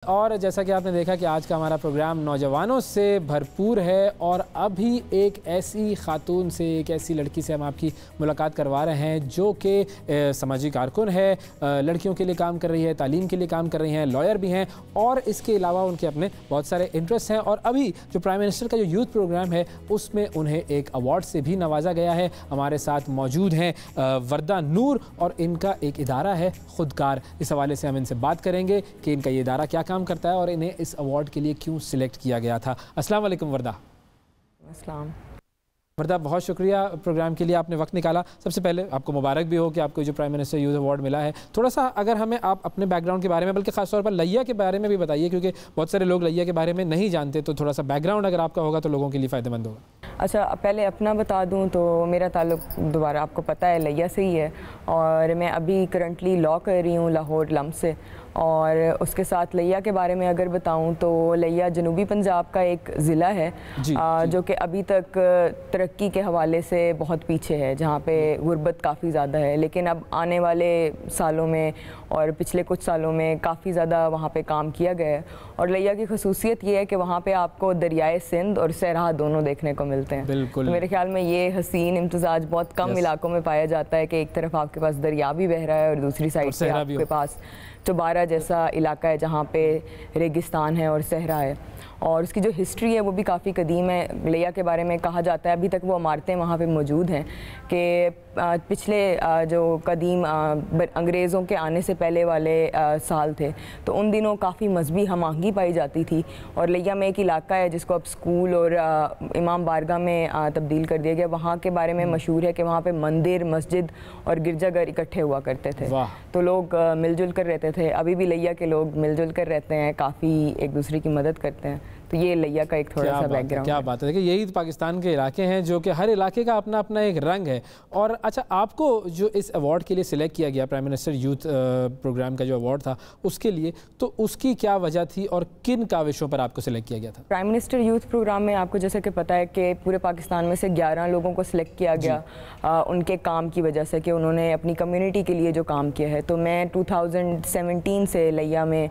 और जैसा कि आपने देखा कि आज का हमारा प्रोग्राम नौजवानों से भरपूर है और अभी एक ऐसी खातून से, एक ऐसी लड़की से हम आपकी मुलाकात करवा रहे हैं जो कि सामाजिक कारकुन है, लड़कियों के लिए काम कर रही है, तालीम के लिए काम कर रही हैं, लॉयर भी हैं और इसके अलावा उनके अपने बहुत सारे इंटरेस्ट हैं। और अभी जो प्राइम मिनिस्टर का जो यूथ प्रोग्राम है उसमें उन्हें एक अवार्ड से भी नवाजा गया है। हमारे साथ मौजूद हैं वर्दा नूर और इनका एक इदारा है खुदकार। इस हवाले से हम इनसे बात करेंगे कि इनका ये इदारा क्या काम करता है और इन्हें इस अवार्ड के लिए क्यों सिलेक्ट किया गया था। अस्सलाम वालेकुम वर्दा। अस्सलाम वर्दा, बहुत शुक्रिया प्रोग्राम के लिए आपने वक्त निकाला। सबसे पहले आपको मुबारक भी हो कि आपको जो प्राइम मिनिस्टर यूथ अवार्ड मिला है। थोड़ा सा अगर हमें आप अपने बैकग्राउंड के बारे में, बल्कि खास तौर पर लैया के बारे में भी बताइए, क्योंकि बहुत सारे लोग लैया के बारे में नहीं जानते, तो थोड़ा सा बैकग्राउंड अगर आपका होगा तो लोगों के लिए फ़ायदेमंद होगा। अच्छा, पहले अपना बता दूं तो मेरा ताल्लुक दोबारा आपको पता है लैया से ही है और मैं अभी करंटली लॉ कर रही हूँ लाहौर लम्ब से। और उसके साथ लैया के बारे में अगर बताऊं तो लैया जनूबी पंजाब का एक ज़िला है जो कि अभी तक तरक्की के हवाले से बहुत पीछे है, जहाँ पे गुर्बत काफ़ी ज़्यादा है। लेकिन अब आने वाले सालों में और पिछले कुछ सालों में काफ़ी ज़्यादा वहाँ पे काम किया गया है। और लैया की खसूसियत ये है कि वहाँ पे आपको दरियाए सिंध और सहरा दोनों देखने को मिलते हैं। बिल्कुल। तो मेरे ख्याल में ये हसीन इम्तजाज बहुत कम इलाकों में पाया जाता है कि एक तरफ आपके पास दरिया भी बह रहा है और दूसरी साइड से आपके पास चौबारा जैसा इलाका है जहाँ पे रेगिस्तान है और सहरा है। और उसकी जो हिस्ट्री है वो भी काफ़ी कदीम है। लैया के बारे में कहा जाता है अभी तक वो इमारतें वहाँ पे मौजूद हैं कि पिछले जो कदीम अंग्रेज़ों के आने से पहले वाले साल थे तो उन दिनों काफ़ी मजहबी हम आहंगी पाई जाती थी। और लैया में एक इलाका है जिसको अब स्कूल और इमाम बारगाह में तब्दील कर दिया गया। वहाँ के बारे में मशहूर है कि वहाँ पे मंदिर, मस्जिद और गिरजाघर इकट्ठे हुआ करते थे, तो लोग मिलजुल कर रहते थे। अभी भी लैया के लोग मिलजुल कर रहते हैं, काफ़ी एक दूसरे की मदद करते हैं। तो ये लैया का एक थोड़ा सा बैकग्राउंड। क्या बात है। देखिए, यही तो पाकिस्तान के इलाके हैं जो कि हर इलाके का अपना अपना एक रंग है। और अच्छा, आपको जो इस अवार्ड के लिए सिलेक्ट किया गया, प्राइम मिनिस्टर यूथ प्रोग्राम का जो अवार्ड था उसके लिए, तो उसकी क्या वजह थी और किन काविशों पर आपको सिलेक्ट किया गया था? प्राइम मिनिस्टर यूथ प्रोग्राम में आपको जैसे कि पता है कि पूरे पाकिस्तान में से 11 लोगों को सिलेक्ट किया गया उनके काम की वजह से कि उन्होंने अपनी कम्युनिटी के लिए जो काम किया है। तो मैं 2017 से लैया में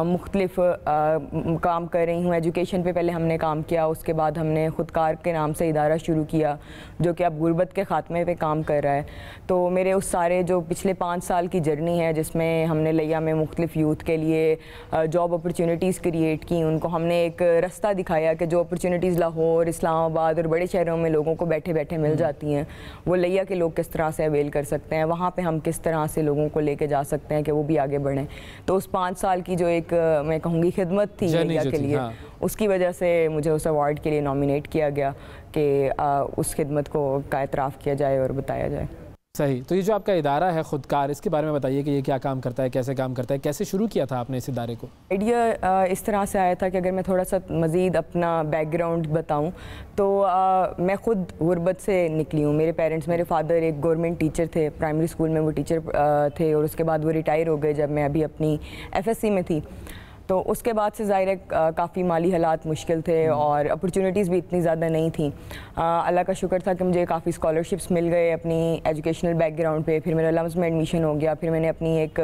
मुख्तलिफ काम कर रही हूँ। एजुकेशन पे पहले हमने काम किया, उसके बाद हमने खुदकार के नाम से इदारा शुरू किया जो कि अब गुर्बत के ख़ात्मे पे काम कर रहा है। तो मेरे उस सारे जो पिछले 5 साल की जर्नी है जिसमें हमने लैया में मुख्तलिफ यूथ के लिए जॉब अपॉर्चुनिटीज़ क्रिएट की, उनको हमने एक रास्ता दिखाया कि जो अपॉर्चुनिटीज़ लाहौर, इस्लामाबाद और बड़े शहरों में लोगों को बैठे बैठे मिल जाती हैं वो लैया के लोग किस तरह से अवेल कर सकते हैं, वहाँ पर हम किस तरह से लोगों को लेके जा सकते हैं कि वो भी आगे बढ़ें। तो उस 5 साल की जो एक मैं कहूँगी खिदमत थी लैया के लिए, उसकी वजह से मुझे उस अवार्ड के लिए नॉमिनेट किया गया कि उस खिदमत को का एतराफ़ किया जाए और बताया जाए। सही। तो ये जो आपका इदारा है खुदकार, इसके बारे में बताइए कि ये क्या काम करता है, कैसे काम करता है, कैसे शुरू किया था आपने इस इदारे को? आइडिया इस तरह से आया था कि अगर मैं थोड़ा सा मज़ीद अपना बैकग्राउंड बताऊं तो मैं ख़ुद गुर्बत से निकली हूँ। मेरे पेरेंट्स, मेरे फादर एक गवर्नमेंट टीचर थे, प्राइमरी स्कूल में वो टीचर थे और उसके बाद वो रिटायर हो गए जब मैं अभी अपनी FSC में थी। तो उसके बाद से ज़ाहिर है काफ़ी माली हालात मुश्किल थे और अपॉर्चुनिटीज़ भी इतनी ज़्यादा नहीं थी। अल्लाह का शुक्र था कि मुझे काफ़ी स्कॉलरशिप्स मिल गए अपनी एजुकेशनल बैकग्राउंड पे। फिर मेरा लम्स में एडमिशन हो गया, फिर मैंने अपनी एक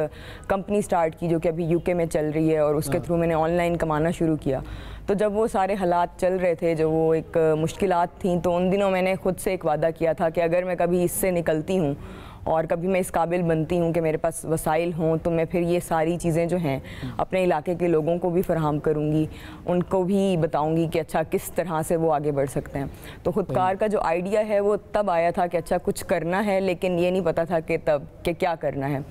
कंपनी स्टार्ट की जो कि अभी UK में चल रही है और उसके थ्रू मैंने ऑनलाइन कमाना शुरू किया। तो जब वो सारे हालात चल रहे थे, जो वो एक मुश्किलात थी, तो उन दिनों मैंने ख़ुद से एक वादा किया था कि अगर मैं कभी इससे निकलती हूँ और कभी मैं इस काबिल बनती हूँ कि मेरे पास वसाइल हों तो मैं फिर ये सारी चीज़ें जो हैं अपने इलाके के लोगों को भी फराहम करूँगी, उनको भी बताऊँगी कि अच्छा किस तरह से वो आगे बढ़ सकते हैं। तो खुदकार का जो आइडिया है वो तब आया था कि अच्छा कुछ करना है, लेकिन ये नहीं पता था कि तब कि क्या करना है।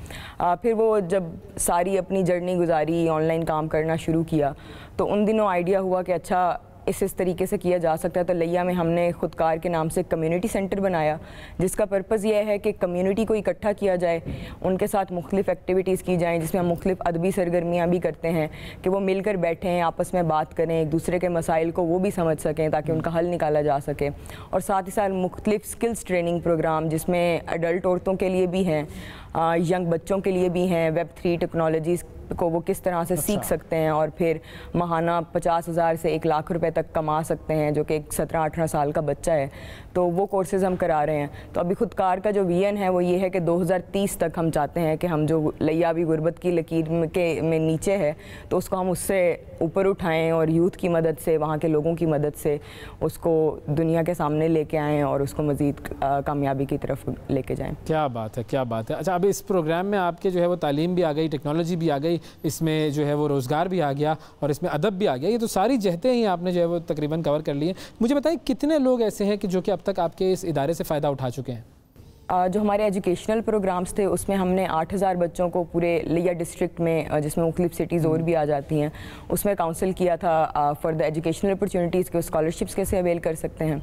फिर वो जब सारी अपनी जर्नी गुजारी, ऑनलाइन काम करना शुरू किया, तो उन दिनों आइडिया हुआ कि अच्छा इस तरीके से किया जा सकता है। तो लैया में हमने खुदकार के नाम से कम्युनिटी सेंटर बनाया जिसका पर्पज़ यह है कि कम्युनिटी को इकट्ठा किया जाए, उनके साथ मुख्तलिफ़ एक्टिविटीज़ की जाएँ जिसमें हम मुख्तलिफ़ अदबी सरगर्मियाँ भी करते हैं कि वो मिलकर बैठें, आपस में बात करें, एक दूसरे के मसाइल को वो भी समझ सकें ताकि उनका हल निकाला जा सके। और साथ ही साथ मुख्तलिफ़ स्किल्स ट्रेनिंग प्रोग्राम जिसमें एडल्ट औरतों के लिए भी हैं, यंग बच्चों के लिए भी हैं, Web3 टेक्नोलॉजीज़ को वो किस तरह से सीख सकते हैं और फिर माहाना 50,000 से 1 लाख रुपए तक कमा सकते हैं, जो कि एक 17-18 साल का बच्चा है, तो वो कोर्सेज़ हम करा रहे हैं। तो अभी खुदकार का जो विजन है वो ये है कि 2030 तक हम चाहते हैं कि हम जो लिया अभी गुर्बत की लकीर में नीचे है, तो उसको हम उससे ऊपर उठाएं और यूथ की मदद से, वहाँ के लोगों की मदद से उसको दुनिया के सामने लेके आएँ और उसको मज़ीद कामयाबी की तरफ लेके जाएँ। क्या बात है, क्या बात है। अच्छा, अब इस प्रोग्राम में आपके जो है वो तालीम भी आ गई, टेक्नोलॉजी भी आ गई, इसमें जो है वो रोज़गार भी आ गया और इसमें अदब भी आ गया। ये तो सारी जहतें ही आपने जो है वो तकरीबन कवर कर ली हैं। मुझे बताएं कितने लोग ऐसे हैं कि जो कि अब तक आपके इस इदारे से फ़ायदा उठा चुके हैं? जो हमारे एजुकेशनल प्रोग्राम्स थे उसमें हमने 8000 बच्चों को पूरे लिया डिस्ट्रिक्ट में, जिसमें मुख्तलिफ सिटीज़ और भी आ जाती हैं, उसमें काउंसिल किया था फॉर द एजुकेशनल अपॉर्चुनिटीज़ के स्कॉलरशिप्स कैसे अवेल कर सकते हैं।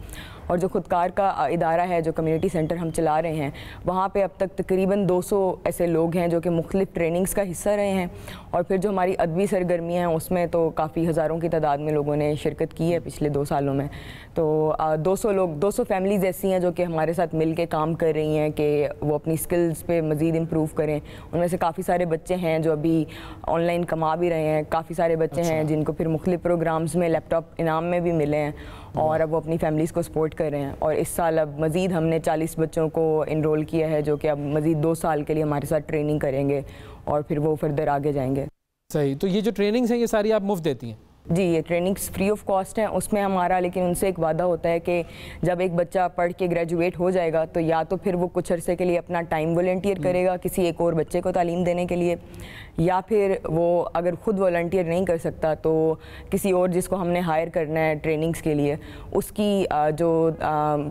और जो खुदकार का इदारा है, जो कम्युनिटी सेंटर हम चला रहे हैं, वहाँ पे अब तक तकरीबन 200 ऐसे लोग हैं जो कि मुख्तलिफ ट्रेनिंग्स का हिस्सा रहे हैं। और फिर जो हमारी अदबी सरगर्मियाँ हैं उसमें तो काफ़ी हज़ारों की तादाद में लोगों ने शिरकत की है पिछले 2 सालों में। तो 200 फैमिलीज़ ऐसी हैं जो कि हमारे साथ मिल के काम कर रही हैं कि वो अपनी स्किल्स पे मज़ीद इम्प्रूव करें। उनमें से काफ़ी सारे बच्चे हैं जो अभी ऑनलाइन कमा भी रहे हैं, काफ़ी सारे बच्चे हैं जिनको फिर मुख्तलिफ प्रोग्राम्स में लैपटॉप इनाम में भी मिले हैं और अब वो अपनी फैमिलीज़ को सपोर्ट कर रहे हैं। और इस साल अब मज़ीद हमने 40 बच्चों को इनरोल किया है जो कि अब मज़ीद 2 साल के लिए हमारे साथ ट्रेनिंग करेंगे और फिर वो फर्दर आगे जाएंगे। सही, तो ये जो ट्रेनिंग्स हैं ये सारी आप मुफ्त देती हैं? जी, ये ट्रेनिंग्स फ्री ऑफ कॉस्ट हैं। उसमें हमारा लेकिन उनसे एक वादा होता है कि जब एक बच्चा पढ़ के ग्रेजुएट हो जाएगा तो या तो फिर वो कुछ अरसे के लिए अपना टाइम वॉलंटियर करेगा किसी एक और बच्चे को तालीम देने के लिए, या फिर वो अगर ख़ुद वॉलंटियर नहीं कर सकता तो किसी और जिसको हमने हायर करना है ट्रेनिंग्स के लिए, उसकी जो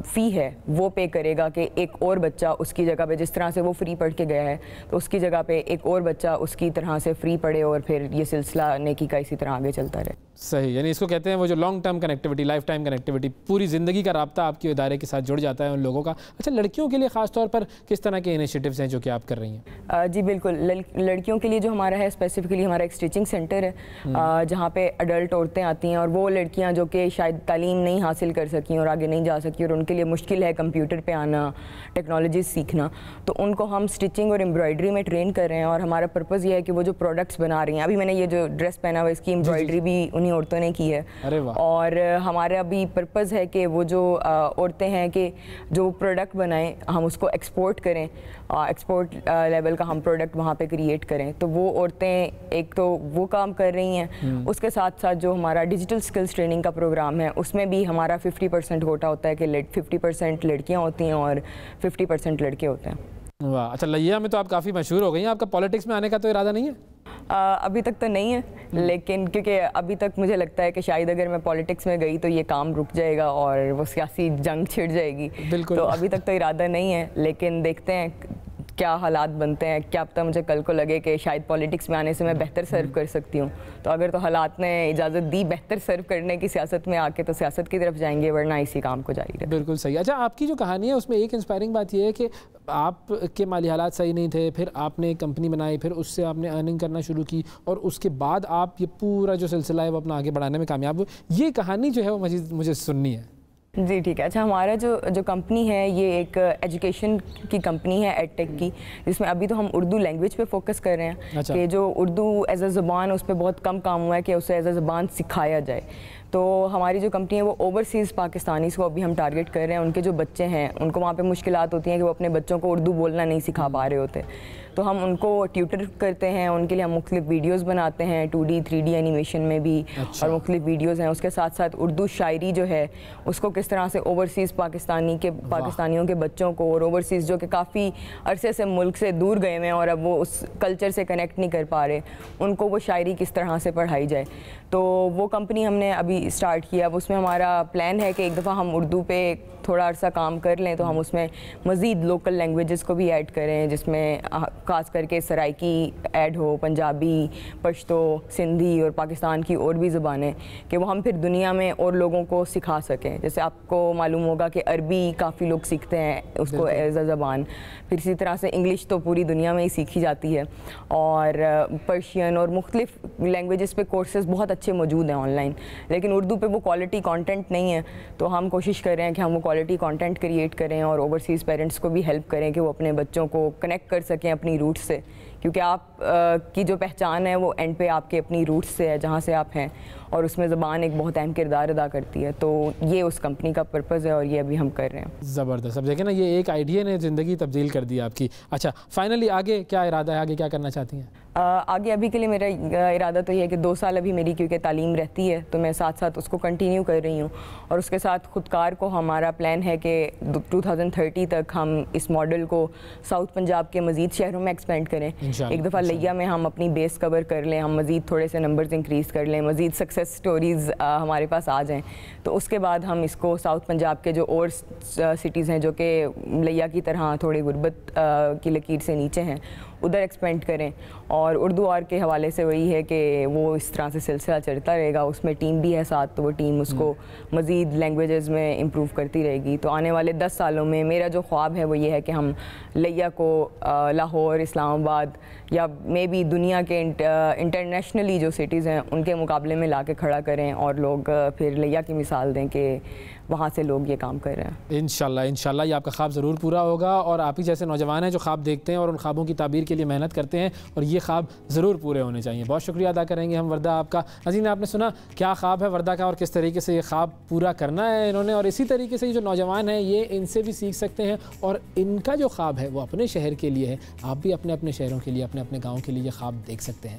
फ़ी है वो पे करेगा कि एक और बच्चा उसकी जगह पे, जिस तरह से वो फ्री पढ़ के गया है तो उसकी जगह पे एक और बच्चा उसकी तरह से फ्री पढ़े और फिर ये सिलसिला नेकी का इसी तरह आगे चलता रहे। सही, यानी इसको कहते हैं वो जो long term connectivity, life time connectivity, पूरी ज़िंदगी का राब्ता आपके इदारे के साथ जुड़ जाता है उन लोगों का। अच्छा, लड़कियों के लिए ख़ास तौर पर किस तरह के इनिशिएटिव्स हैं जो कि आप कर रही हैं? जी बिल्कुल, लड़कियों के लिए जो हमारा है स्पेसिफिकली हमारा एक स्टिचिंग सेंटर है जहाँ पे अडल्ट औरतें आती हैं और वो लड़कियाँ जो कि शायद तालीम नहीं हासिल कर सकी और आगे नहीं जा सकी और उनके लिए मुश्किल है कंप्यूटर पे आना, टेक्नोलॉजी सीखना, तो उनको हम स्टिचिंग और एम्ब्रॉयडरी में ट्रेन कर रहे हैं। और हमारा पर्पज़ ये है कि वो जो प्रोडक्ट्स बना रही हैं, अभी मैंने ये जो ड्रेस पहना हुआ इसकी एम्ब्रॉयडरी भी उन्हीं औरतों ने की है। अरे वाह। और हमारा अभी पर्पज़ है कि वो जो औरतें हैं कि जो प्रोडक्ट बनाएं हम उसको एक्सपोर्ट करें, एक्सपोर्ट लेवल का हम प्रोडक्ट वहाँ पे क्रिएट करें। तो वो औरतें एक तो वो काम कर रही हैं, उसके साथ साथ जो हमारा डिजिटल स्किल्स ट्रेनिंग का प्रोग्राम है उसमें भी हमारा 50% कोटा होता है कि 50% लड़कियाँ होती हैं और 50% लड़के होते हैं। वाह, अच्छा, लिया में तो आप काफ़ी मशहूर हो गई हैं। आपका पॉलिटिक्स में आने का तो इरादा नहीं है? अभी तक तो नहीं है, लेकिन क्योंकि अभी तक मुझे लगता है कि शायद अगर मैं पॉलिटिक्स में गई तो ये काम रुक जाएगा और वो सियासी जंग छिड़ जाएगी। बिल्कुल। तो अभी तक तो इरादा नहीं है, लेकिन देखते हैं क्या हालात बनते हैं। क्या पता मुझे कल को लगे कि शायद पॉलिटिक्स में आने से मैं बेहतर सर्व कर सकती हूँ, तो अगर तो हालात ने इजाज़त दी बेहतर सर्व करने की सियासत में आके तो सियासत की तरफ जाएंगे, वरना इसी काम को जारी रहे। बिल्कुल सही। अच्छा, आपकी जो कहानी है उसमें एक इंस्पायरिंग बात यह है कि आपके माली हालात सही नहीं थे, फिर आपने एक कंपनी बनाई, फिर उससे आपने अर्निंग करना शुरू की और उसके बाद आप ये पूरा जो सिलसिला है वो अपना आगे बढ़ाने में कामयाब हुए। ये कहानी जो है वो मुझे सुननी है। जी ठीक है। अच्छा, हमारा जो कंपनी है ये एक एजुकेशन की कंपनी है, एडटेक की, जिसमें अभी तो हम उर्दू लैंग्वेज पे फोकस कर रहे हैं। अच्छा। कि जो उर्दू एज अ ज़ुबान उस पर बहुत कम काम हुआ है कि उसे एज अ ज़ुबान सिखाया जाए। तो हमारी जो कंपनी है वो ओवरसीज़ पाकिस्तानीज़ को अभी हम टारगेट कर रहे हैं। उनके जो बच्चे हैं उनको वहाँ पे मुश्किलात होती हैं कि वो अपने बच्चों को उर्दू बोलना नहीं सिखा पा रहे होते, तो हम उनको ट्यूटर करते हैं। उनके लिए हम मुख्तलिफ वीडियोज़ बनाते हैं 2D 3D एनिमेशन में भी। अच्छा। और मुख्तलिफ वीडियोज़ हैं। उसके साथ साथ उर्दू शायरी जो है उसको किस तरह से ओवरसीज़ पाकिस्तानियों के बच्चों को, और ओवरसीज़ जो कि काफ़ी अरसे से मुल्क से दूर गए हुए हैं और अब वो उस कल्चर से कनेक्ट नहीं कर पा रहे, उनको वो शायरी किस तरह से पढ़ाई जाए। तो वो कंपनी हमने अभी स्टार्ट किया। अब उसमें हमारा प्लान है कि एक दफ़ा हम उर्दू पे थोड़ा अर्सा काम कर लें तो हम उसमें मज़ीद लोकल लैंग्वेजेस को भी ऐड करें, जिसमें ख़ास करके सराइकी ऐड हो, पंजाबी, पश्तो, सिंधी और पाकिस्तान की और भी ज़ुबानें, कि वो हम फिर दुनिया में और लोगों को सिखा सकें। जैसे आपको मालूम होगा कि अरबी काफ़ी लोग सीखते हैं उसको एज अ ज़बान, फिर इसी तरह से इंग्लिश तो पूरी दुनिया में ही सीखी जाती है, और पर्शियन और मुख्तलिफ लैंग्वेजेस पे कोर्सेज़ बहुत अच्छे मौजूद हैं ऑनलाइन, लेकिन उर्दू पे वो क्वालिटी कंटेंट नहीं है। तो हम कोशिश कर रहे हैं कि हम वो क्वालिटी कंटेंट क्रिएट करें और ओवरसीज़ पेरेंट्स को भी हेल्प करें कि वो अपने बच्चों को कनेक्ट कर सकें अपनी रूट से, क्योंकि आप की जो पहचान है वो एंड पे आपके अपनी रूट्स से है, जहाँ से आप हैं, और उसमें ज़बान एक बहुत अहम किरदार अदा करती है। तो ये उस कंपनी का पर्पज़ है और ये अभी हम कर रहे हैं। ज़बरदस्त। अब देखें ना, ये एक आइडिया ने ज़िंदगी तब्दील कर दी आपकी। अच्छा, फाइनली आगे क्या इरादा है, आगे क्या करना चाहती हैं? आगे अभी के लिए मेरा इरादा तो ये है कि 2 साल अभी मेरी क्योंकि तालीम रहती है तो मैं साथ साथ उसको कंटिन्यू कर रही हूँ, और उसके साथ खुदकार को हमारा प्लान है कि 2030 तक हम इस मॉडल को साउथ पंजाब के मज़ीद शहरों में एक्सपेंड करें। एक दफ़ा लिया में हम अपनी बेस कवर कर लें, हम मज़ीद थोड़े से नंबर्स इंक्रीज़ कर लें, मज़ीद सक्सेस स्टोरीज़ हमारे पास आ जाएँ, तो उसके बाद हम इसको साउथ पंजाब के जो और सिटीज़ हैं जो कि लिया की तरह थोड़ी गुर्बत की लकीर से नीचे हैं, उधर एक्सपेंड करें। और उर्दू और के हवाले से वही है कि वो इस तरह से सिलसिला चलता रहेगा, उसमें टीम भी है साथ, तो वो टीम उसको मज़ीद लैंग्वेजेस में इम्प्रूव करती रहेगी। तो आने वाले 10 सालों में मेरा जो ख्वाब है वो ये है कि हम लिया को लाहौर, इस्लामाबाद या मे बी दुनिया के इंटरनेशनली जो सिटीज़ हैं उनके मुकाबले में ला के खड़ा करें, और लोग फिर लिया की मिसाल दें कि वहाँ से लोग ये काम कर रहे हैं। इंशाल्लाह इंशाल्लाह ये आपका ख्वाब ज़रूर पूरा होगा, और आप ही जैसे नौजवान हैं जो ख्वाब देखते हैं और उन ख्वाबों की ताबीर के लिए मेहनत करते हैं, और ये ख्वाब ज़रूर पूरे होने चाहिए। बहुत शुक्रिया अदा करेंगे हम वर्दा आपका। नाज़रीन, आपने सुना क्या ख्वाब है वर्दा का और किस तरीके से ये ख्वाब पूरा करना है इन्होंने, और इसी तरीके से जो नौजवान हैं ये इनसे भी सीख सकते हैं, और इनका जो ख्वाब है वो अपने शहर के लिए है। आप भी अपने अपने शहरों के लिए, अपने अपने गाँव के लिए ये ख्वाब देख सकते हैं।